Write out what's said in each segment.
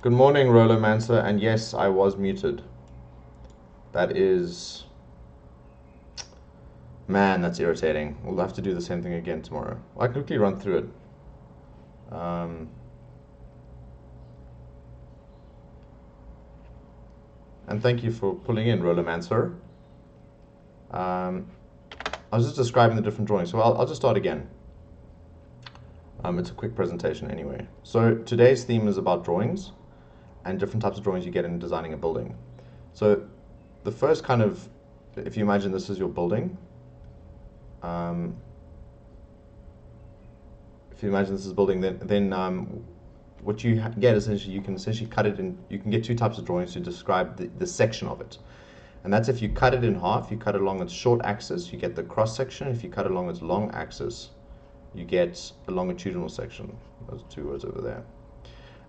Good morning, Rollermancer, and yes, I was muted. That is... Man, that's irritating. We'll have to do the same thing again tomorrow. I'll quickly run through it. And thank you for pulling in, Rollermancer. I was just describing the different drawings, so I'll just start again. It's a quick presentation anyway. So today's theme is about drawings and different types of drawings you get in designing a building. So the first kind of, if you imagine this is your building, if you imagine this is a building, then what you get essentially, you can essentially cut it in, you can get two types of drawings to describe the section of it. And that's if you cut it in half, you cut it along its short axis, you get the cross section. If you cut it along its long axis, you get a longitudinal section. Those two words over there.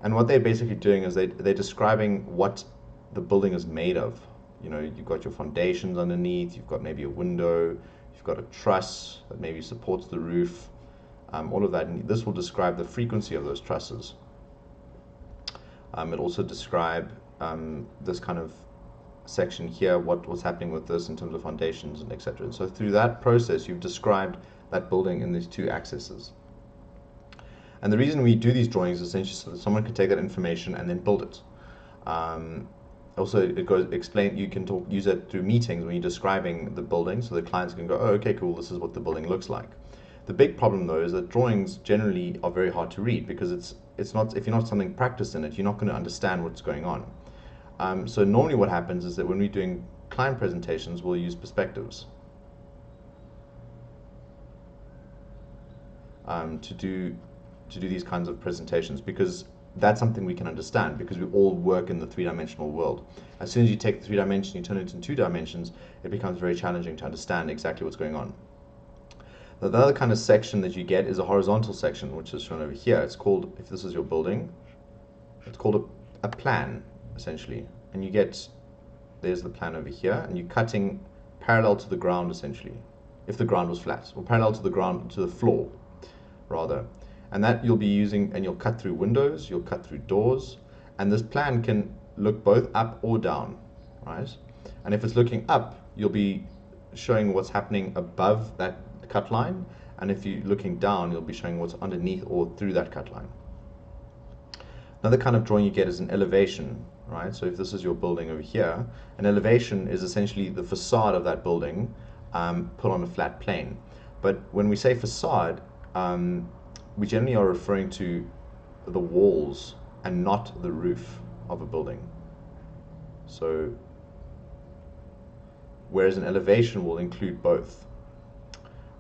And what they're basically doing is they're describing what the building is made of. You know, you've got your foundations underneath, you've got maybe a window, you've got a truss that maybe supports the roof, all of that. And this will describe the frequency of those trusses. It also describe this kind of section here, what's happening with this in terms of foundations and etc. And so through that process, you've described that building in these two axes. And the reason we do these drawings is essentially so that someone can take that information and then build it. Also, it goes explain. You can use it through meetings when you're describing the building, so the clients can go, "Oh, okay, cool. This is what the building looks like." The big problem, though, is that drawings generally are very hard to read because it's not, if you're not something practiced in it, you're not going to understand what's going on. So normally, what happens is that when we're doing client presentations, we'll use perspectives to do these kinds of presentations, because that's something we can understand, because we all work in the three-dimensional world. As soon as you take the 3 dimensions, you turn it into 2 dimensions, it becomes very challenging to understand exactly what's going on. The other kind of section that you get is a horizontal section, which is shown over here. It's called, if this is your building, it's called a plan, essentially. And you get, there's the plan over here, and you're cutting parallel to the ground, essentially, if the ground was flat, or parallel to the ground, to the floor, rather. And that you'll be using, and you'll cut through windows, you'll cut through doors, and this plan can look both up or down, right? And if it's looking up, you'll be showing what's happening above that cut line, and if you're looking down, you'll be showing what's underneath or through that cut line. Another kind of drawing you get is an elevation, right? So if this is your building over here, an elevation is essentially the facade of that building put on a flat plane. But when we say facade, we generally are referring to the walls and not the roof of a building. So, whereas an elevation will include both.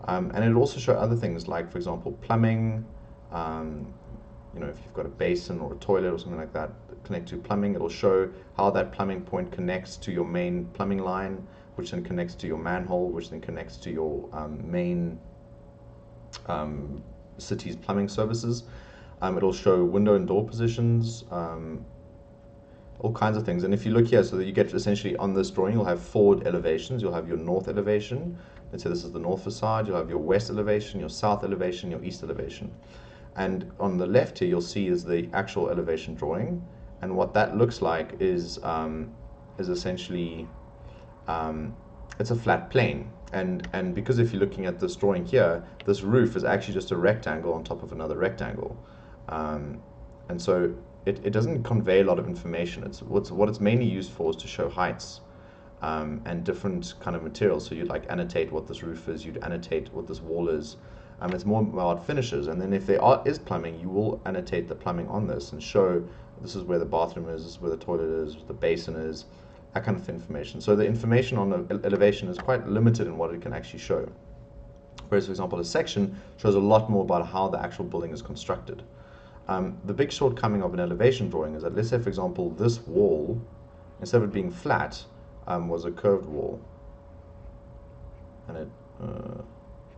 And it'll also show other things like, for example, plumbing. You know, if you've got a basin or a toilet or something like that connect to plumbing, it'll show how that plumbing point connects to your main plumbing line, which then connects to your manhole, which then connects to your main city's plumbing services. It'll show window and door positions, all kinds of things. And if you look here, so that you get essentially on this drawing, you'll have 4 elevations. You'll have your north elevation. Let's say this is the north facade. You'll have your west elevation, your south elevation, your east elevation. And on the left here, you'll see is the actual elevation drawing. And what that looks like is essentially, it's a flat plane. And because if you're looking at this drawing here, this roof is actually just a rectangle on top of another rectangle. And so it doesn't convey a lot of information. It's what it's mainly used for is to show heights and different kind of materials. So you'd like annotate what this roof is, you'd annotate what this wall is. It's more about finishes. And then if there is plumbing, you will annotate the plumbing on this and show this is where the bathroom is, this is where the toilet is, the basin is, that kind of information. So the information on the elevation is quite limited in what it can actually show. Whereas, for example, a section shows a lot more about how the actual building is constructed. The big shortcoming of an elevation drawing is that, let's say, for example, this wall, instead of it being flat, was a curved wall. And it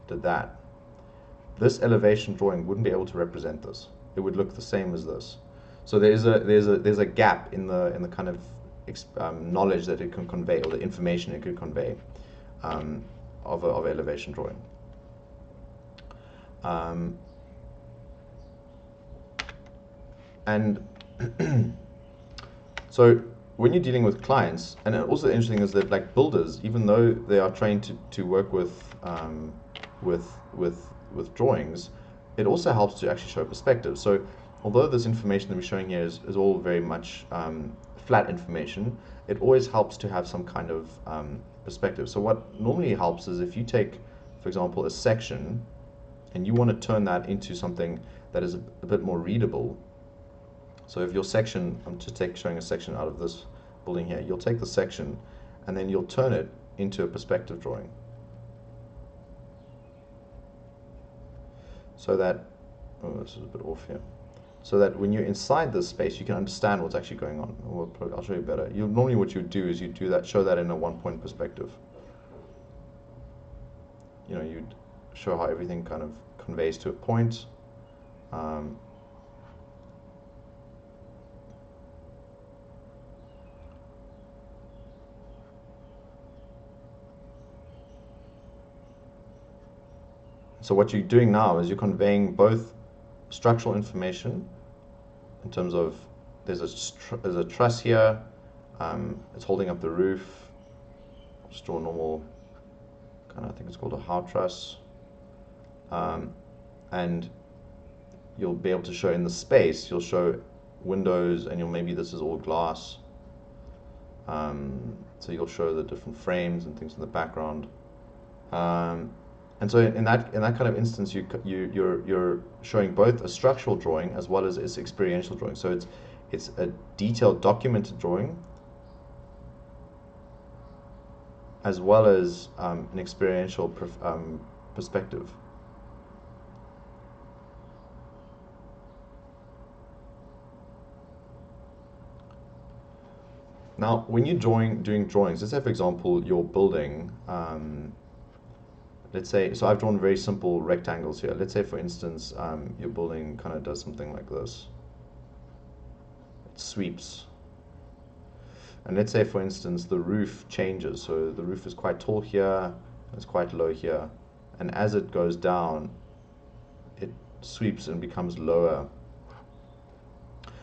did that. This elevation drawing wouldn't be able to represent this. It would look the same as this. So there's a gap in the kind of knowledge that it can convey, or the information it could convey of elevation drawing. And So when you're dealing with clients, and also interesting is that like builders, even though they are trained to work with with drawings, it also helps to actually show perspective. So although this information that we're showing here is all very much flat information, it always helps to have some kind of perspective. So what normally helps is if you take, for example, a section and you want to turn that into something that is a bit more readable. So if your section, I'm just showing a section out of this building here, you'll take the section and then you'll turn it into a perspective drawing. So that, oh, this is a bit off here. So that when you're inside this space, you can understand what's actually going on. I'll show you better. Normally what you do is you do that, show that in a one-point perspective. You know, you'd show how everything kind of conveys to a point. So what you're doing now is you're conveying both structural information in terms of there's a truss here, it's holding up the roof. Just draw a normal kind of, I think it's called a how truss, and you'll be able to show in the space, you'll show windows, and maybe this is all glass, so you'll show the different frames and things in the background. And so in that kind of instance, you're showing both a structural drawing as well as its experiential drawing. So it's a detailed documented drawing as well as an experiential perspective. Now, when you're doing drawings, let's say for example you're building. Let's say, so I've drawn very simple rectangles here. Let's say, for instance, your building kind of does something like this. It sweeps. And let's say, for instance, the roof changes. So the roof is quite tall here, it's quite low here. And as it goes down, it sweeps and becomes lower.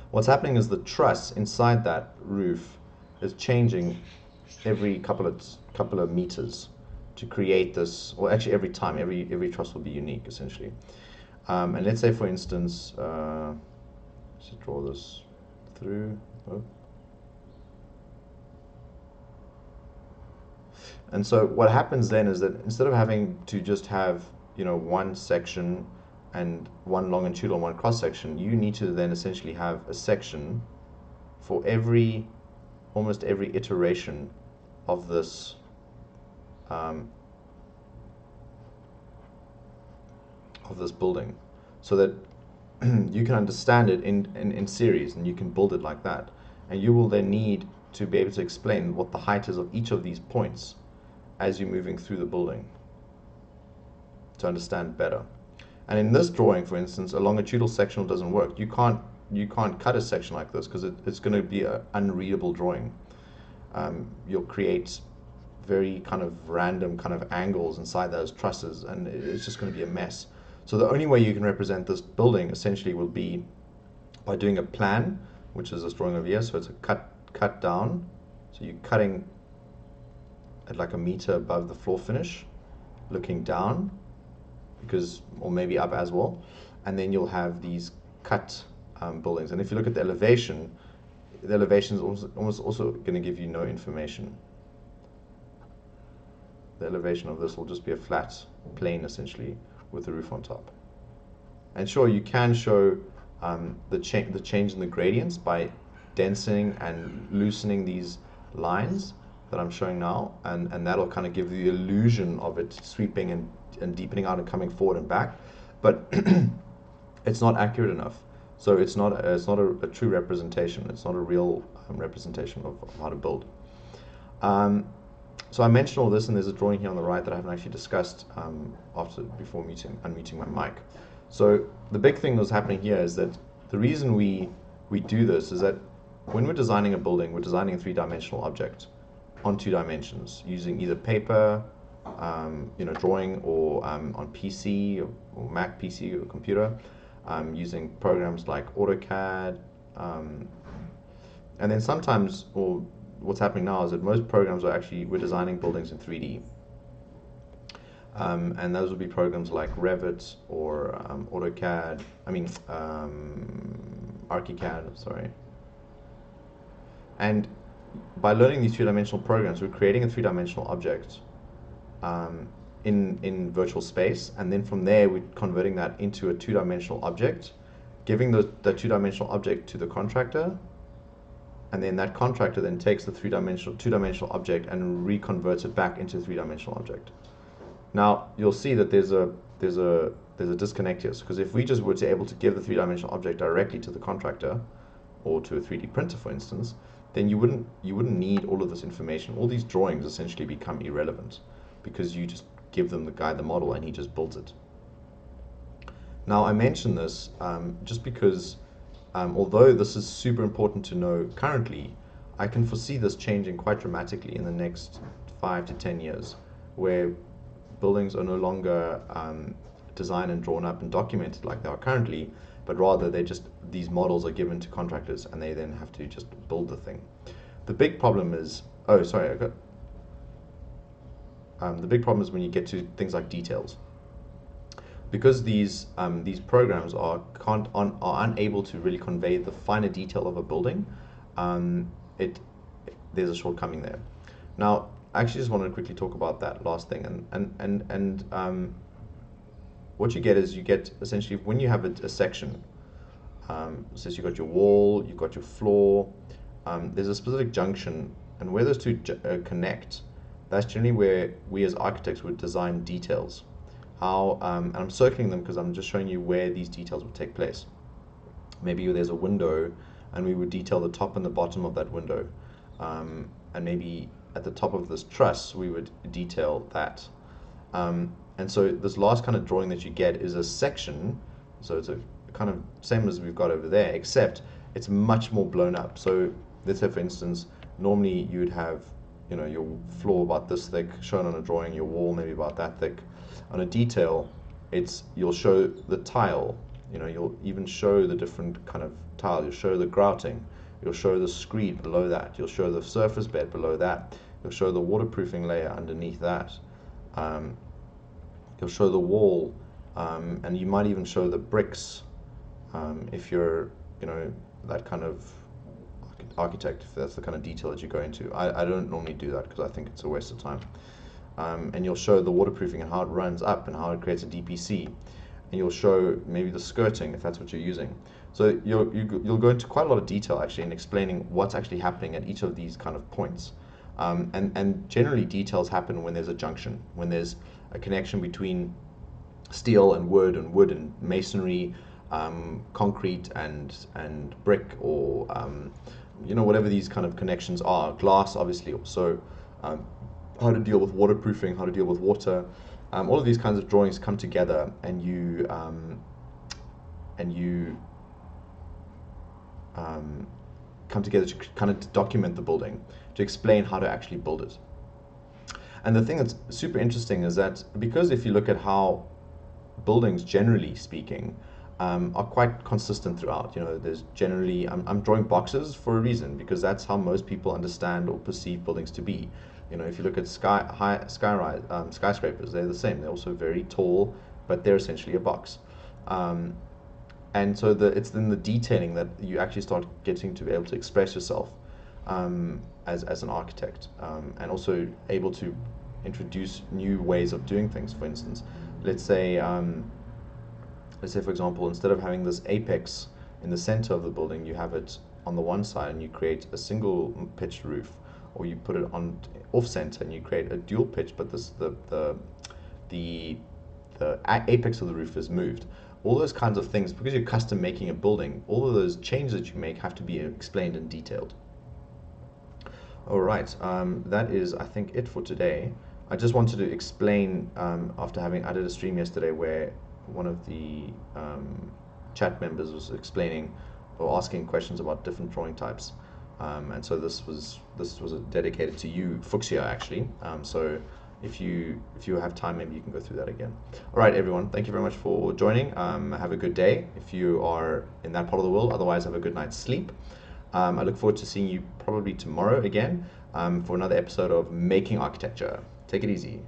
What's happening is the truss inside that roof is changing every couple of meters to create this, or actually every time, every truss will be unique essentially. And let's say for instance, let's draw this through. Oh. And so what happens then is that instead of having to just have, you know, one section and one longitudinal and one cross section, you need to then essentially have a section for almost every iteration of this building, so that you can understand it in series and you can build it like that. And you will then need to be able to explain what the height is of each of these points as you're moving through the building to understand better. And in this drawing, for instance, a longitudinal sectional doesn't work. You can't cut a section like this because it's going to be an unreadable drawing. You'll create very kind of random kind of angles inside those trusses, and it's just going to be a mess. So the only way you can represent this building essentially will be by doing a plan, which is this drawing over here. So it's a cut down. So you're cutting at like a meter above the floor finish, looking down, or maybe up as well. And then you'll have these cut buildings. And if you look at the elevation is almost also going to give you no information. The elevation of this will just be a flat plane essentially with the roof on top. And sure, you can show the change in the gradients by densening and loosening these lines that I'm showing now, and that'll kind of give the illusion of it sweeping and deepening out and coming forward and back, but it's not accurate enough. So it's not a true representation. It's not a real representation of how to build. So I mentioned all this, and there's a drawing here on the right that I haven't actually discussed before unmuting my mic. So the big thing that's happening here is that the reason we do this is that when we're designing a building, we're designing a three-dimensional object on 2 dimensions using either paper, drawing, or on PC or Mac PC or computer, using programs like AutoCAD, And then sometimes, or what's happening now is that most programs are actually, we're designing buildings in 3D. And those would be programs like Revit or AutoCAD, ArchiCAD, sorry. And by learning these three-dimensional programs, we're creating a three-dimensional object in virtual space, and then from there we're converting that into a two-dimensional object, giving that two-dimensional object to the contractor, and then that contractor then takes the two-dimensional object and reconverts it back into a three-dimensional object. Now you'll see that there's a disconnect here, because if we just were able to give the three-dimensional object directly to the contractor or to a 3D printer, for instance, then you wouldn't need all of this information. All these drawings essentially become irrelevant because you just give them the guy the model and he just builds it. Now I mention this just because although this is super important to know currently, I can foresee this changing quite dramatically in the next 5 to 10 years, where buildings are no longer designed and drawn up and documented like they are currently, but rather these models are given to contractors and they then have to just build the thing. The big problem is, the big problem is when you get to things like details. Because these programs are unable to really convey the finer detail of a building, there's a shortcoming there. Now, I actually just wanted to quickly talk about that last thing, and what you get is essentially when you have a section, since you've got your wall, you've got your floor, there's a specific junction, and where those two connect, that's generally where we as architects would design details. And I'm circling them because I'm just showing you where these details would take place. Maybe there's a window, and we would detail the top and the bottom of that window, and maybe at the top of this truss we would detail that. And so this last kind of drawing that you get is a section, so it's a kind of same as we've got over there, except it's much more blown up. So let's say, for instance, normally you would have, your floor about this thick shown on a drawing, your wall maybe about that thick. On a detail, you'll show the tile, you'll even show the different kind of tile, you'll show the grouting, you'll show the screed below that, you'll show the surface bed below that, you'll show the waterproofing layer underneath that, you'll show the wall, and you might even show the bricks if you're, that kind of architect, if that's the kind of detail that you go into. I don't normally do that because I think it's a waste of time. And you'll show the waterproofing and how it runs up and how it creates a DPC, and you'll show maybe the skirting if that's what you're using. So you'll go into quite a lot of detail actually in explaining what's actually happening at each of these kind of points. And generally details happen when there's a junction, when there's a connection between steel and wood and masonry, concrete and brick, or whatever these kind of connections are. Glass, obviously, also. How to deal with waterproofing, how to deal with water. All of these kinds of drawings come together, and you come together to kind of document the building, to explain how to actually build it. And the thing that's super interesting is that because if you look at how buildings, generally speaking, are quite consistent throughout. There's generally, I'm drawing boxes for a reason, because that's how most people understand or perceive buildings to be. If you look at skyscrapers, they're the same. They're also very tall, but they're essentially a box. And so it's then the detailing that you actually start getting to be able to express yourself as an architect, and also able to introduce new ways of doing things. For instance, let's say for example, instead of having this apex in the center of the building, you have it on the one side and you create a single pitched roof, or you put it on off center and you create a dual pitch, but the apex of the roof is moved. All those kinds of things, because you're custom making a building, all of those changes that you make have to be explained and detailed. All right, that is, I think, it for today. I just wanted to explain, I did a stream yesterday where one of the chat members was explaining or asking questions about different drawing types, and so this was dedicated to you, Fuchsia, actually. So if you have time, maybe you can go through that again. All right, everyone, thank you very much for joining. Have a good day if you are in that part of the world. Otherwise, have a good night's sleep. I look forward to seeing you probably tomorrow again for another episode of Making Architecture. Take it easy.